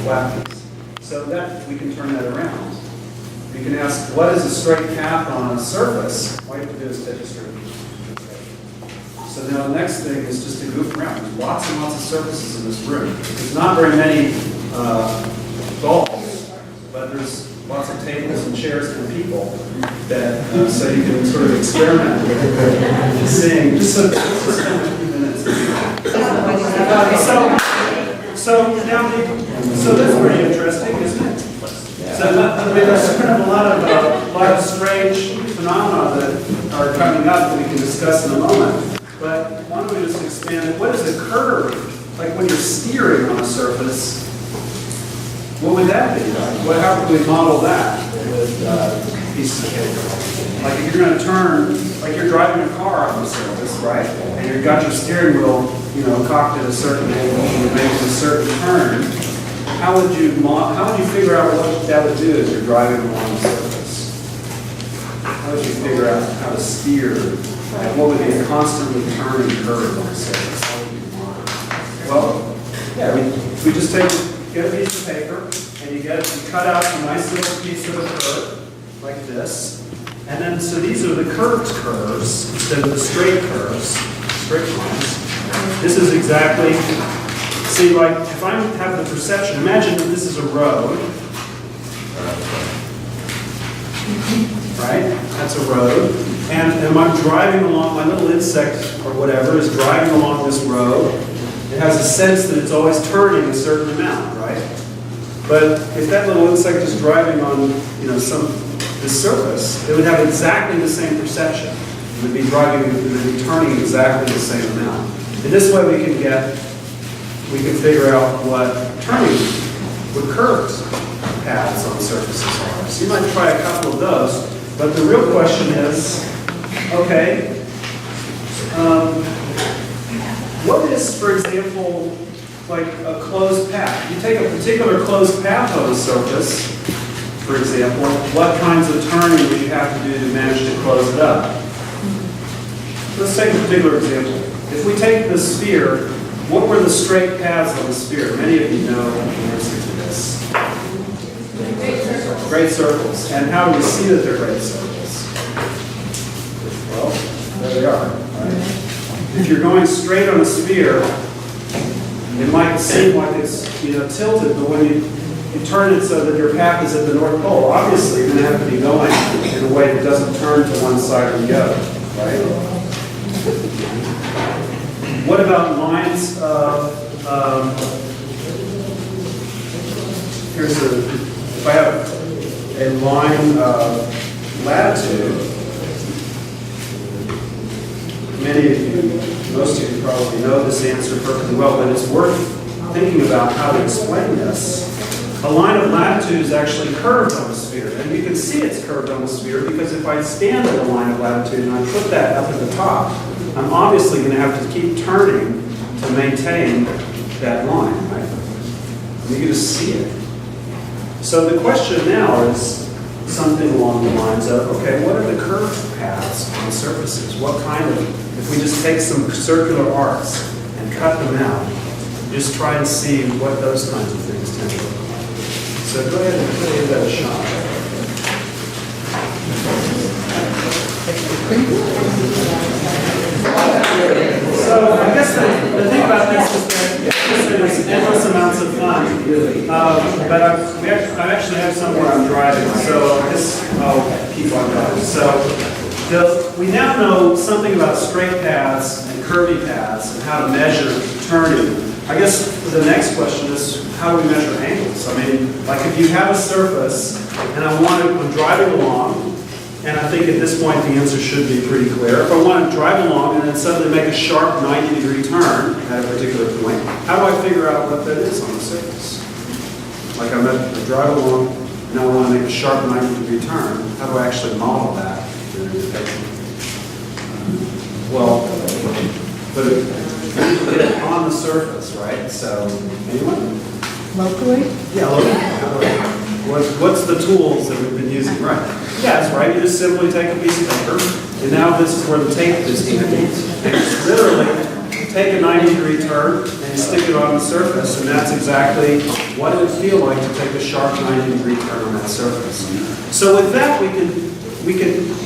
flat piece. So that we can turn that around. You can ask, what is a straight path on a surface? All you have to do is take a straight piece. So now the next thing is just to goof around. There's lots and lots of surfaces in this room. There's not very many balls, but there's lots of tables and chairs and people that, so you can sort of experiment with seeing, just spend a few minutes. So that's pretty interesting, isn't it? So there's kind of a lot of strange phenomena that are coming up that we can discuss in a moment. But why don't we just expand it? What is a curve? Like when you're steering on a surface, what would that be? How would we model that with pieces of paper? Like if you're going to turn, like you're driving a car on the surface, right? And you've got your steering wheel, cocked at a certain angle, and you're making a certain turn. How would you figure out what that would do as you're driving along the surface? How would you figure out how to steer? And what would be a constantly turning curve on the surface? How would you model it? Well, yeah, we just get a piece of paper, and you cut out a nice little piece of a curve, like this. And then, so these are the curved curves, instead of the straight curves, straight lines. This is exactly, see, like, if I have the perception, imagine that this is a road. Right? That's a road. And I'm driving along, my little insect, or whatever, is driving along this road. It has a sense that it's always turning a certain amount, right? But if that little insect is driving on, this surface, it would have exactly the same perception. It would be turning exactly the same amount. And this way we can figure out what curved paths on surfaces are. So you might try a couple of those, but the real question is, okay, what is, for example, like a closed path? You take a particular closed path on a surface, for example, what kinds of turning would you have to do to manage to close it up? Let's take a particular example. If we take the sphere, what were the straight paths on the sphere? Many of you know the answer to this. Great circles. And how do we see that they're great circles? Well, there they are. Right? If you're going straight on a sphere, it might seem like it's tilted, but when you turn it so that your path is at the North Pole, obviously you're going to have to be going in a way that doesn't turn to one side or the other, right? What about lines of, if I have a line of latitude, most of you probably know this answer perfectly well, but it's worth thinking about how to explain this. A line of latitude is actually curved on a sphere, and you can see it's curved on the sphere because if I stand at a line of latitude and I put that up at the top, I'm obviously going to have to keep turning to maintain that line, right? And you can just see it. So the question now is something along the lines of, okay, what are the curved paths on surfaces? What kind of, if we just take some circular arcs and cut them out, just try and see what those kinds of things tend to look like. So go ahead and give that a shot. So I guess the thing about this is that there's endless amounts of fun. But I actually have somewhere I'm driving, so I guess I'll keep on driving. So we now know something about straight paths and curvy paths and how to measure turning. I guess the next question is, how do we measure angles? I mean, like if you have a surface and I'm driving along, and I think at this point the answer should be pretty clear. If I want to drive along and then suddenly make a sharp 90-degree turn at a particular point, how do I figure out what that is on the surface? Like I drive along, and now I want to make a sharp 90-degree turn. How do I actually model that? Well, put it on the surface, right? So, anyone? Locally? Yeah, locally. What's the tools that we've been using? Right. Yeah, that's right. You just simply take a piece of paper, and now this is where the tape is handy. And just literally take a 90-degree turn, and and stick it on the surface, and that's exactly what it would feel like to take a sharp 90-degree turn on that surface. So with that, we can,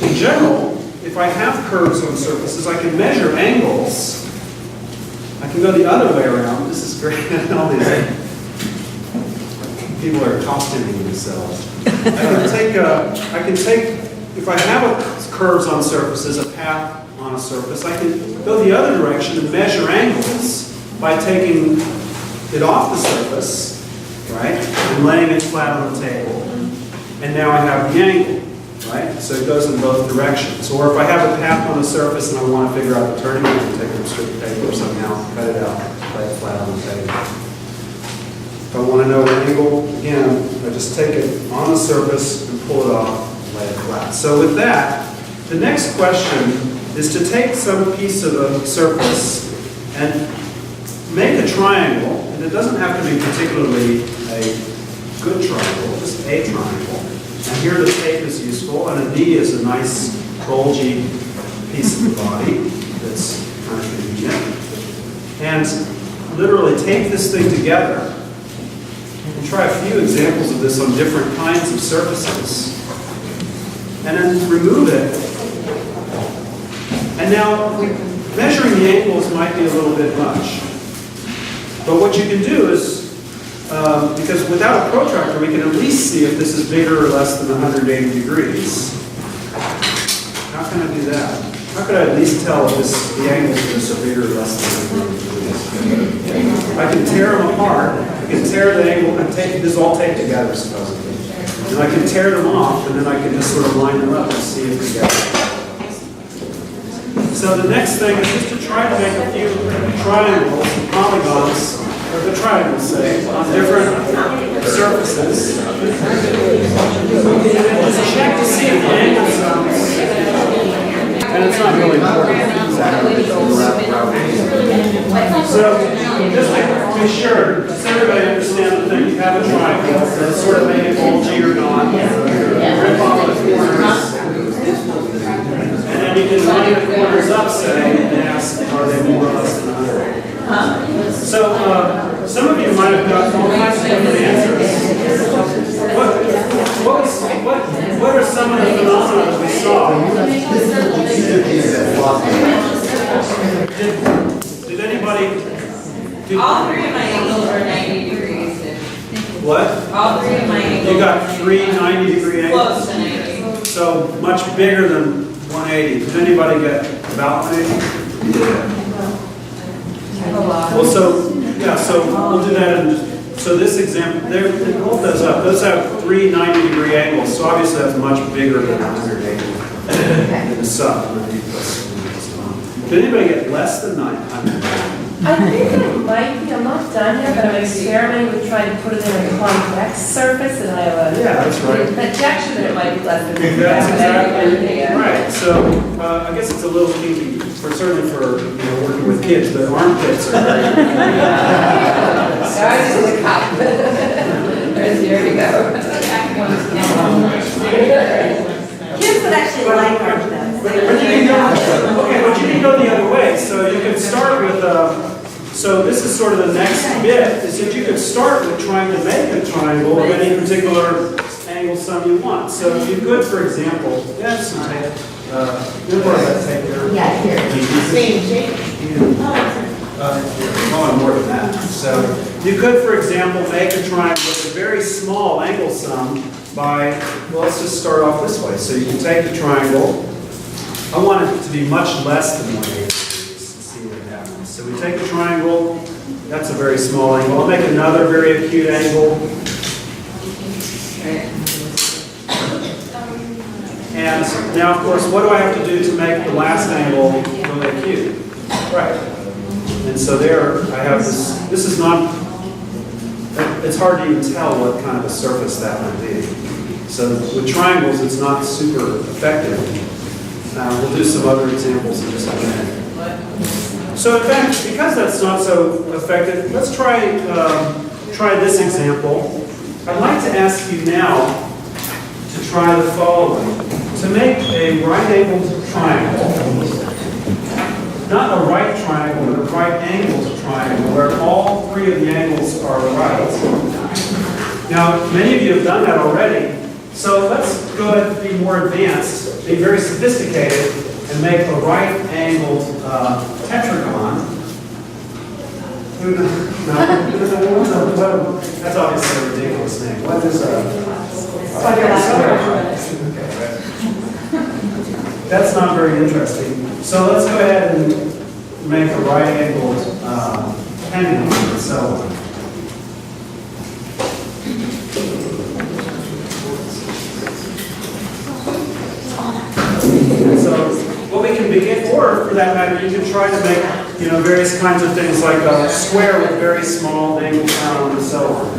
in general, if I have curves on surfaces, I can measure angles. I can go the other way around. This is great. All these people are costuming themselves. I can take, if I have curves on surfaces, a path on a surface, I can go the other direction and measure angles by taking it off the surface, right, and laying it flat on the table. And now I have the angle, right? So it goes in both directions. Or if I have a path on the surface and I want to figure out the turning, I can take a strip of paper somehow, cut it out, lay it flat on the table. If I want to know an angle, again, I just take it on the surface and pull it off and lay it flat. So with that, the next question is to take some piece of the surface and make a triangle, and it doesn't have to be particularly a good triangle, just a triangle. And here the tape is useful, and a knee is a nice, bulgy piece of the body that's kind of convenient. And literally tape this thing together. We'll try a few examples of this on different kinds of surfaces. And then remove it. And now, measuring the angles might be a little bit much. But what you can do is, because without a protractor, we can at least see if this is bigger or less than 180 degrees. How can I do that? How could I at least tell if the angles of this are bigger or less than 180 degrees? I can tear them apart. I can tear the angle, and this is all taped together, supposedly. And I can tear them off, and then I can just sort of line them up and see if we get it. So the next thing is just to try to make a few triangles, polygons, or the triangles, say, on different surfaces. Check to see if the angles are. And it's not really important exactly. So just to be sure, does everybody understand the thing? You have a triangle, and sort of make it bulgy or not. Rip off the corners. And then you can line the corners up, say, and ask, are they more or less than 100? So some of you might have gotten all kinds of different answers. What are some of the phenomena that we saw? Did anybody? All three of my angles are 90 degrees. What? All three of my angles. You got 3 90-degree angles? Close to 90. So much bigger than 180. Did anybody get about 180? Yeah. Well, so we'll do that. And so this example, there, hold those up. Those have 3 90-degree angles. So obviously that's much bigger than 180 in the sub. Did anybody get less than 900? I think it might be, I'm not done yet, but I'm experimenting with trying to put it in a convex surface, and I have a that's right. projection that it might be less than That's exactly right. So I guess it's a little kinky, certainly for working with kids, but armpits are very. I just look up. There you go. Kids would actually like armpits. But you can go the other way. So you can start with, so this is sort of the next bit, is that you could start with trying to make a triangle of any particular angle sum you want. So you could, for example, some tape. Yeah, here. Same shape. More than that. So you could, for example, make a triangle with a very small angle sum by, well, let's just start off this way. So you can take the triangle. I want it to be much less than 180 degrees to see what happens. So we take a triangle. That's a very small angle. I'll make another very acute angle. And now, of course, what do I have to do to make the last angle really acute? Right. And so there I have this. This is not, it's hard to even tell what kind of a surface that would be. So with triangles, it's not super effective. We'll do some other examples in just a minute. So in fact, because that's not so effective, let's try this example. I'd like to ask you now to try the following. To make a right-angled triangle, not a right triangle, but a right angled triangle, where all three of the angles are right. Now, many of you have done that already, so let's go ahead and be more advanced, be very sophisticated, and make a right angled tetragon. No, that's obviously a ridiculous name. What is That's not very interesting. So let's go ahead and make a right angled pentagon and so on. So what we can begin, or for that matter, you can try to make, various kinds of things like a square with very small angles and so on.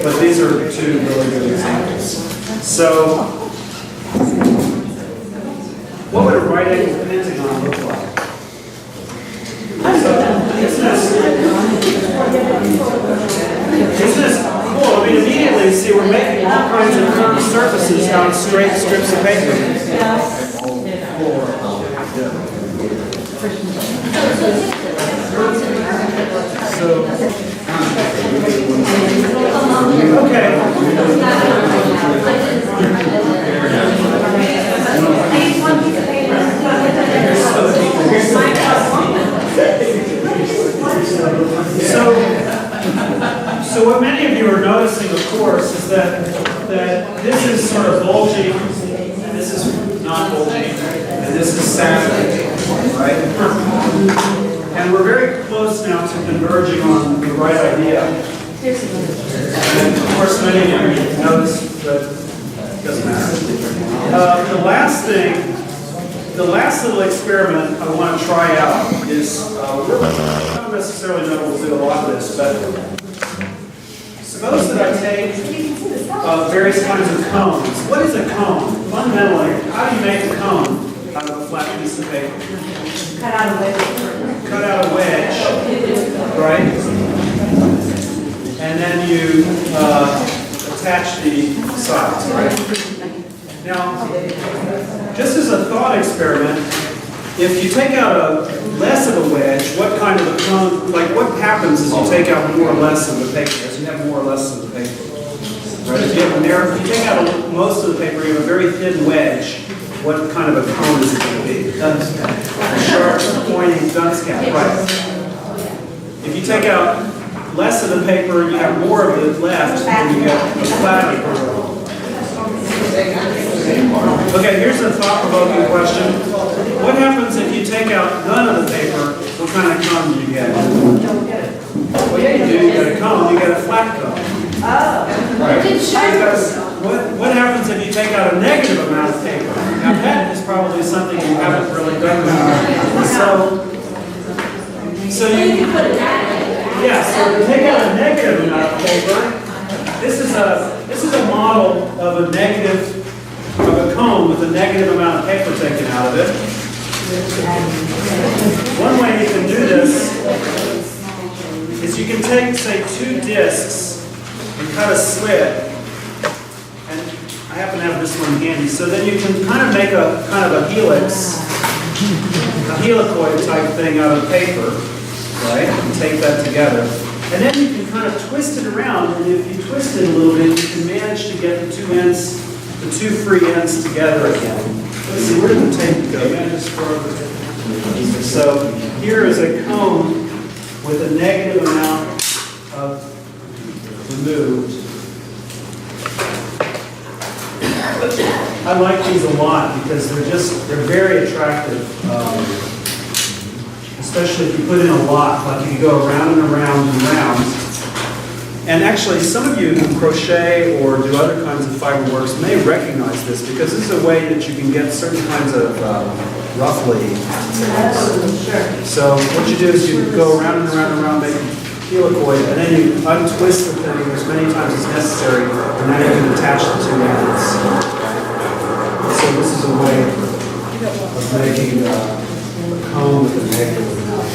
But these are two really good examples. So what would a right angled pentagon look like? So, isn't this cool? I mean, immediately you see we're making all kinds of curved surfaces on straight strips of paper. Okay. So what many of you are noticing, of course, is that this is sort of bulgy, and this is not bulgy, and this is sagging, right? And we're very close now to converging on the right idea. And of course, many of you notice that it doesn't matter. The last little experiment I want to try out is, I don't necessarily know we'll do a lot of this, but suppose that I take various kinds of cones. What is a cone? Fundamentally, how do you make a cone out of a flat piece of paper? Cut out a wedge. Cut out a wedge, right? And then you attach the sides, right? Now, just as a thought experiment, if you take out less of a wedge, what kind of a cone, like what happens as you take out more or less of the paper, as you have more or less of the paper? Right? If you take out most of the paper, you have a very thin wedge, what kind of a cone is it going to be? Dunce cap. A sharp, pointing dunce cap, right. If you take out less of the paper and you have more of it left, then you get a flat paper. Okay, here's a thought-provoking question. What happens if you take out none of the paper? What kind of cone do you get? Well, yeah, you do. You get a cone. You get a flat cone. Right. What happens if you take out a negative amount of paper? Now, that is probably something you haven't really done before. So you put a so to take out a negative amount of paper, this is a model of a cone with a negative amount of paper taken out of it. One way you can do this is you can take, say, two discs and cut a slit, and I happen to have this one handy, so then you can kind of make a kind of a helix, a helicoid type thing out of paper, right? And take that together. And then you can kind of twist it around, and if you twist it a little bit, you can manage to get the two free ends together again. Let's see, where did the tape go? So here is a cone with a negative amount of removed. I like these a lot because they're very attractive. Especially if you put in a lot, like you go around and around and around. And actually, some of you who crochet or do other kinds of fiber works may recognize this because this is a way that you can get certain kinds of roughly things. So what you do is you go around and around and around, make a helicoid, and then you untwist the thing as many times as necessary, and now you can attach the two ends. So this is a way of making a cone with a negative amount.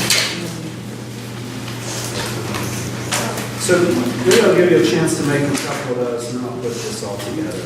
So maybe I'll give you a chance to make a couple of those, and then I'll put this all together.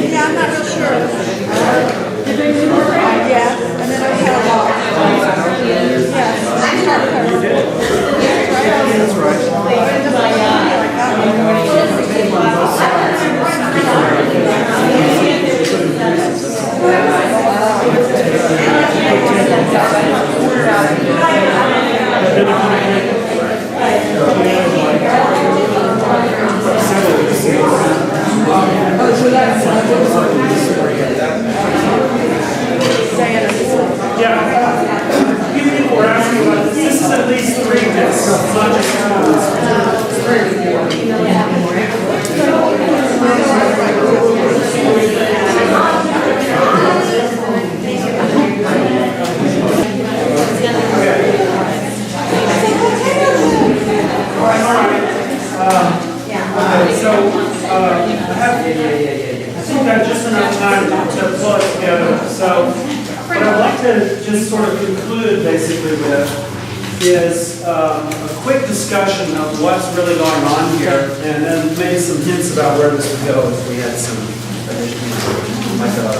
Yeah, I'm not real sure. Yeah, and then I had a walk. Yes, I'm not Yeah. People were asking about this. This is at least 3 discs. It's not just 2. I think I have just enough time to pull it together. So what I'd like to just sort of conclude basically with is a quick discussion of what's really going on here, and then maybe some hints about where this would go if we had some like a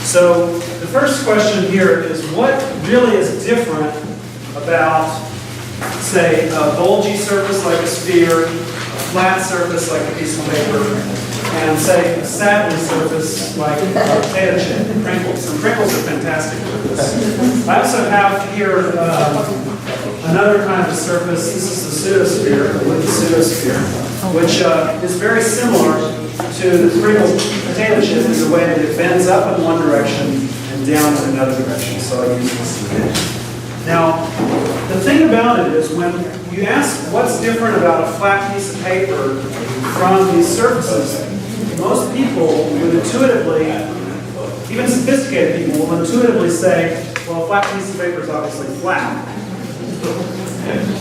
So the first question here is what really is different about, say, a bulgy surface like a sphere, a flat surface like a piece of paper, and say a satin surface like a potato chip, crinkles. And crinkles are fantastic for this. I also have here another kind of surface. This is the pseudosphere, the wood pseudosphere, which is very similar to the crinkled potato chip in the way that it bends up in one direction and down in another direction. So I use this image. Now, the thing about it is when you ask what's different about a flat piece of paper from these surfaces, most people would intuitively, even sophisticated people, will intuitively say, well, a flat piece of paper is obviously flat.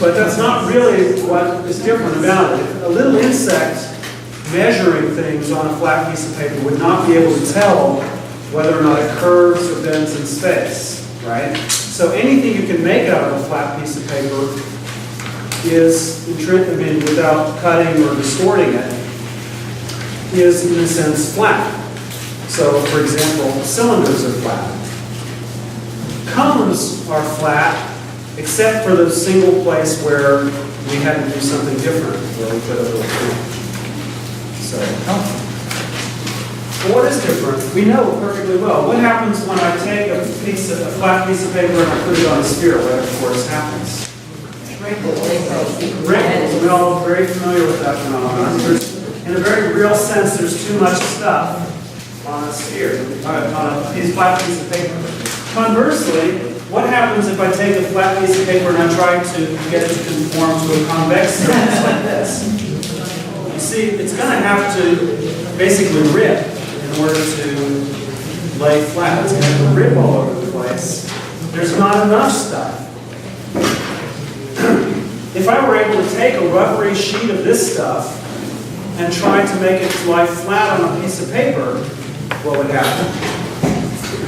But that's not really what is different about it. A little insect measuring things on a flat piece of paper would not be able to tell whether or not it curves or bends in space, right? So anything you can make out of a flat piece of paper is, without cutting or distorting it, is in a sense flat. So, for example, cylinders are flat. Cones are flat, except for the single place where we had to do something different, where we put a little cone. So, well, what is different? We know perfectly well. What happens when I take a flat piece of paper and I put it on a sphere? What, of course, happens? Wrinkles. We're all very familiar with that phenomenon. In a very real sense, there's too much stuff on a sphere, on a flat piece of paper. Conversely, what happens if I take a flat piece of paper and I try to get it to conform to a convex surface like this? You see, it's going to have to basically rip in order to lay flat. It's going to have to rip all over the place. There's not enough stuff. If I were able to take a rubbery sheet of this stuff and try to make it lie flat on a piece of paper, what would happen?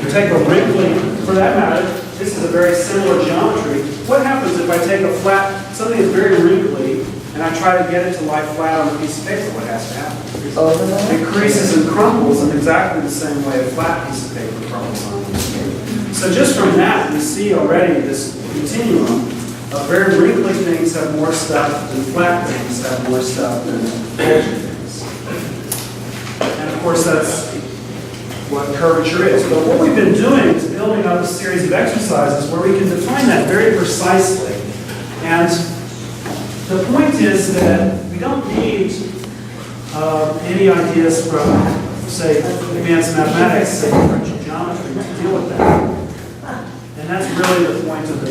You take a wrinkly, for that matter, this is a very similar geometry. What happens if I take a flat, something that's very wrinkly, and I try to get it to lie flat on a piece of paper, what has to happen? Overlap. It creases and crumbles in exactly the same way a flat piece of paper crumbles on a piece of paper. So just from that, you see already this continuum of very wrinkly things have more stuff than flat things have more stuff than bulgy things. And of course, that's what curvature is. But what we've been doing is building up a series of exercises where we can define that very precisely. And the point is that we don't need any ideas from, say, advanced mathematics, say, differential geometry to deal with that. And that's really the point of the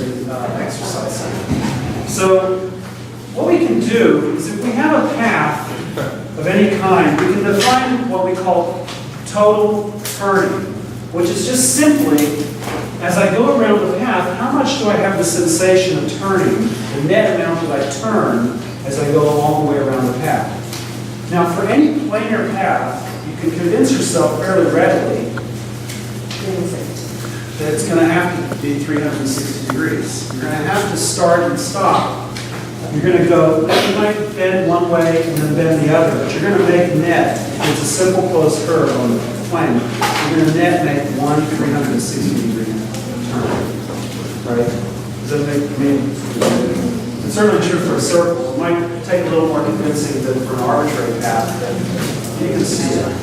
exercise. So what we can do is if we have a path of any kind, we can define what we call total turning, which is just simply, as I go around the path, how much do I have the sensation of turning, the net amount that I turn as I go along the way around the path. Now, for any planar path, you can convince yourself fairly readily that it's going to have to be 360 degrees. You're going to have to start and stop. You're going to go, you might bend one way and then bend the other, but you're going to make net, if it's a simple closed curve on the plane, you're going to net make one 360 degree turn. Right? Does that mean? It's certainly true for a circle. It might take a little more convincing than for an arbitrary path, but you can see it.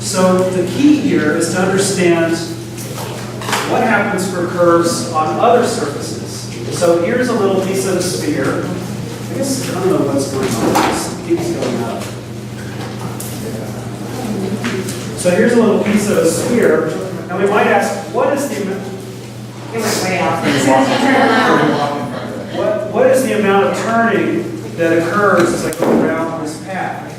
So the key here is to understand what happens for curves on other surfaces. So here's a little piece of a sphere. I guess I don't know what's going on. It keeps going up. So here's a little piece of a sphere, and we might ask, what is the It went way off. what is the amount of turning that occurs as I go around this path?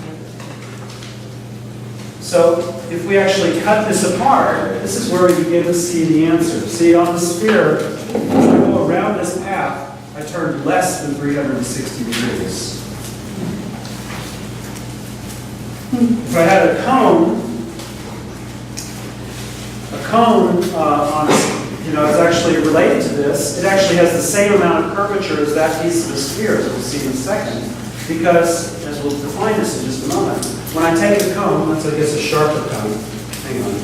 So if we actually cut this apart, this is where we begin to see the answer. See, on the sphere, as I go around this path, I turn less than 360 degrees. If I had a cone on, is actually related to this. It actually has the same amount of curvature as that piece of the sphere, as we'll see in a second. Because, as we'll define this in just a moment, when I take a cone, let's say it's a sharper cone. Hang on.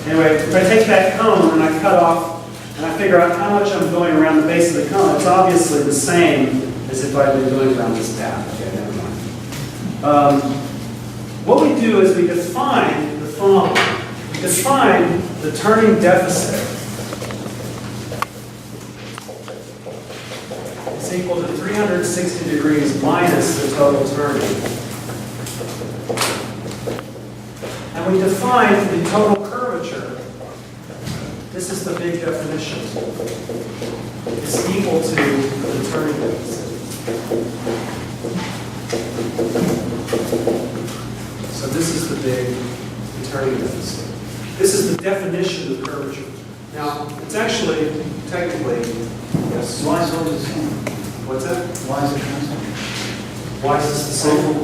Anyway, if I take that cone and I cut off, and I figure out how much I'm going around the base of the cone, it's obviously the same as if I'd been going around this path. Okay, never mind. What we do is we define the following. We define the turning deficit. It's equal to 360 degrees minus the total turning. And we define the total curvature. This is the big definition. It's equal to the turning deficit. So this is the big turning deficit. This is the definition of curvature. Now, it's actually, technically, yes. Why is all this? What's that? Why is it constant? Why is this the same?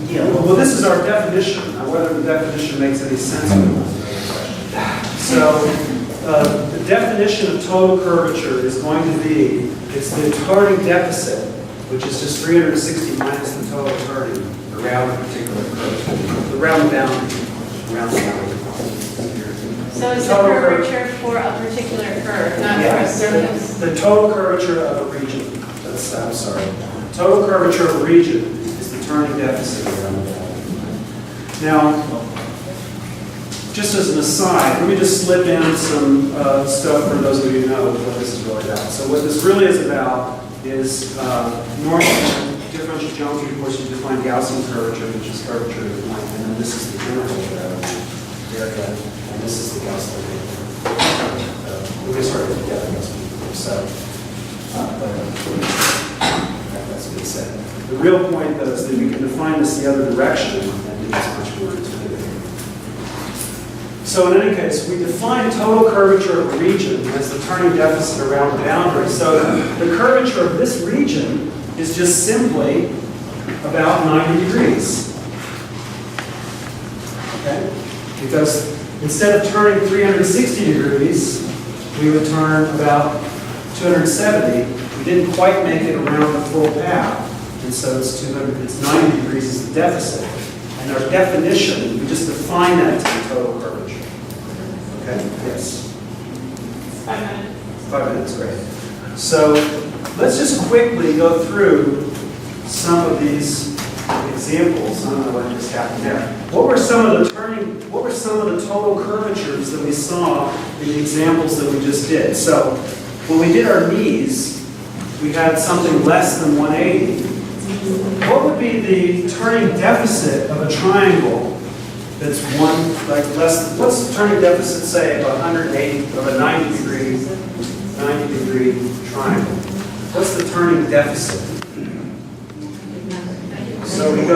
Yeah. Well, this is our definition. Now, whether the definition makes any sense or not. So, the definition of total curvature is going to be, it's the turning deficit, which is just 360 minus the total turning around a particular curve. Around the boundary. Around the boundary. So it's the curvature for a particular curve, not for a Yes, surface. the total curvature of a region. That's, I'm sorry. Total curvature of a region is the turning deficit around the boundary. Now, just as an aside, let me just slip in some stuff for those of you who know what this is really about. So what this really is about is normal differential geometry. Of course, you define Gaussian curvature, which is curvature of the line, and then this is the general area, and this is the Gaussian curvature. We can start it together. So that's what it said. The real point, though, is that we can define this the other direction, and it's much more intuitive. So in any case, we define total curvature of a region as the turning deficit around the boundary. So the curvature of this region is just simply about 90 degrees. Okay? Because instead of turning 360 degrees, we would turn about 270, we didn't quite make it around the full path. And so it's 90 degrees is the deficit. And our definition, we just define that to the total curvature. Okay, yes. 5 minutes. 5 minutes, great. So let's just quickly go through some of these examples. I don't know what just happened there. What were some of the total curvatures that we saw in the examples that we just did? So when we did our knees, we had something less than 180. What would be the turning deficit of a triangle that's what's the turning deficit, say, of 180, of a 90 degree triangle? What's the turning deficit? So we're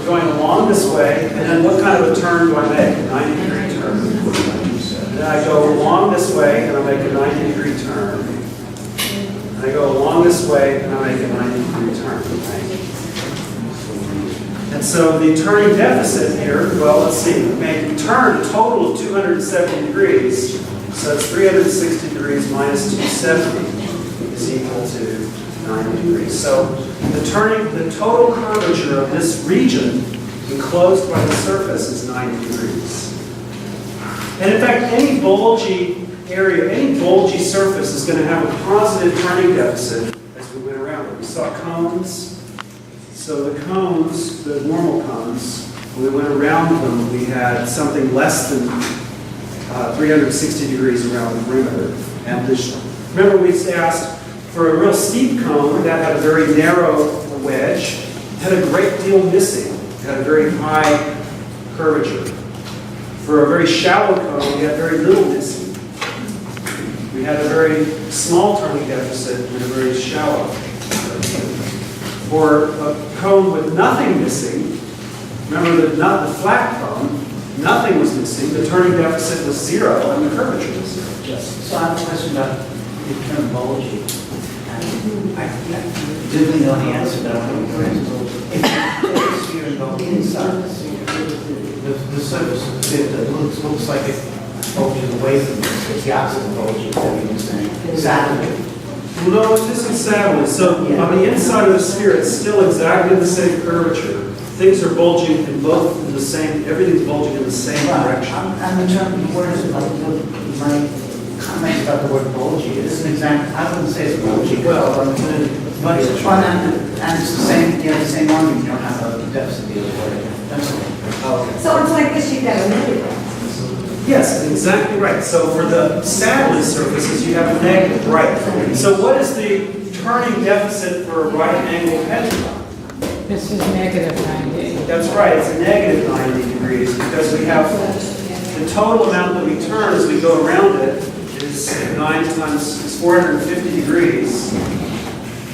going along this way, and then what kind of a turn do I make? A 90-degree turn. And then I go along this way, and I make a 90-degree turn. And I go along this way, and I make a 90-degree turn. Right? And so the turning deficit here, well, let's see, we turn a total of 270 degrees. So it's 360 degrees minus 270 is equal to 90 degrees. So the total curvature of this region enclosed by the surface is 90 degrees. And in fact, any bulgy area, any bulgy surface is going to have a positive turning deficit as we went around it. We saw cones. So the cones, the normal cones, when we went around them, we had something less than 360 degrees around the perimeter. And remember we asked, for a real steep cone that had a very narrow wedge, had a great deal missing, had a very high curvature. For a very shallow cone, we had very little missing. We had a very small turning deficit and a very shallow curvature. For a cone with nothing missing, remember the flat cone, nothing was missing, the turning deficit was 0 and the curvature was 0. Yes. So I have a question about the term bulgy. I didn't know the answer, but I want to correct it. If you're involved inside the surface that looks like it bulges away from it, it's the opposite of bulgy, is that what you're saying? Exactly. Well, no, it isn't sadly. So on the inside of the sphere, it's still exactly the same curvature. Things are bulging in both in the same, everything's bulging in the same direction. I'm in terms of words, like my comment about the word bulgy. It isn't exact, I wouldn't say it's bulgy. Well, but it's fun and it's the same, you have the same argument, you don't have a deficit deal with it. That's all. Okay. So it's like this, you've got a negative. Yes, exactly right. So for the satellite surfaces, you have a negative, right? So what is the turning deficit for a right-angled pentagon? This is negative 90. That's right, it's a negative 90 degrees because we have the total amount that we turn as we go around it is 9 times, it's 450 degrees.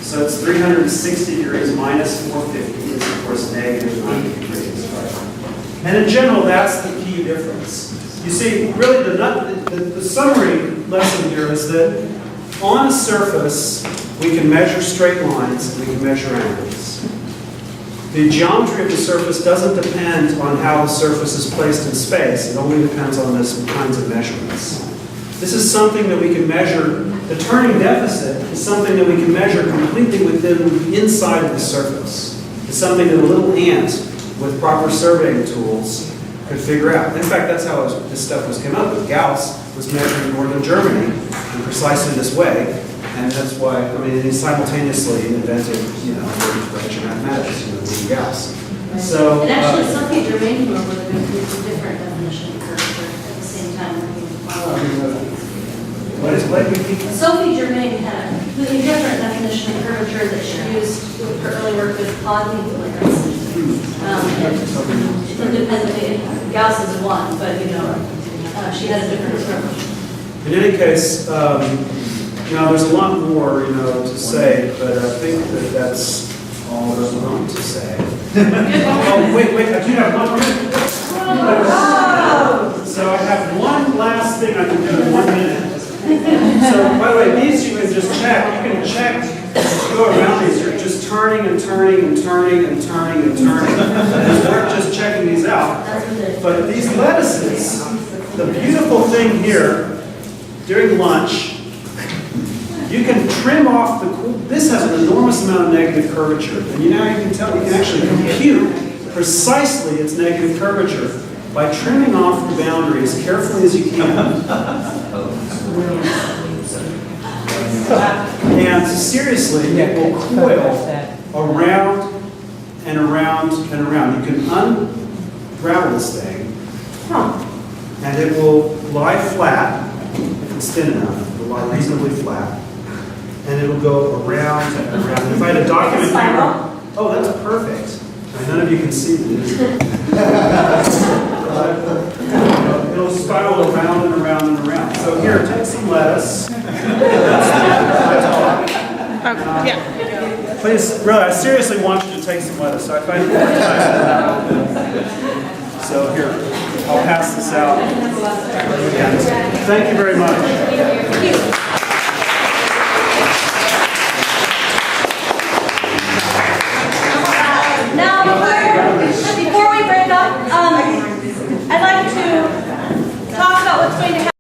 So it's 360 degrees minus 450 is of course negative 90 degrees. Right? And in general, that's the key difference. You see, really the summary lesson here is that on a surface, we can measure straight lines and we can measure angles. The geometry of the surface doesn't depend on how the surface is placed in space. It only depends on this kinds of measurements. This is something that we can measure. The turning deficit is something that we can measure completely within inside of the surface. It's something that a little ant with proper surveying tools could figure out. In fact, that's how this stuff came up with. Gauss was measuring northern Germany in precisely this way, and that's why, I mean, he simultaneously invented, the branch of mathematics, William Gauss. So, And actually, Sophie Germain came up with a different definition of curvature at the same time. what is repeat? Sophie Germain had a completely different definition of curvature that she used with her early work with Claude Nicolaides. Independently, Gauss is one, but she has a different approach. In any case, there's a lot more, to say, but I think that that's all there's going to say. Oh, wait, I do have one more minute. So I have one last thing I can do in 1 minute. So, by the way, these you can just check. You can check, go around these. You're just turning and turning and turning and turning and turning. And we're just checking these out. But these lettuces, the beautiful thing here, during lunch, You can trim off the, this has an enormous amount of negative curvature. And you can tell, you can actually compute precisely its negative curvature by trimming off the boundary as carefully as you can. And seriously, it will coil around and around and around. You can unravel this thing, and it will lie flat, if it's thin enough. It will lie reasonably flat. And it will go around and around. And if I had a document camera, oh, that's perfect. None of you can see this. It'll spiral around and around and around. So here, take some lettuce. Please, really, I seriously want you to take some lettuce. So I find it so here, I'll pass this out. Thank you very much. Now, before we break up, I'd like to talk about what's going to happen.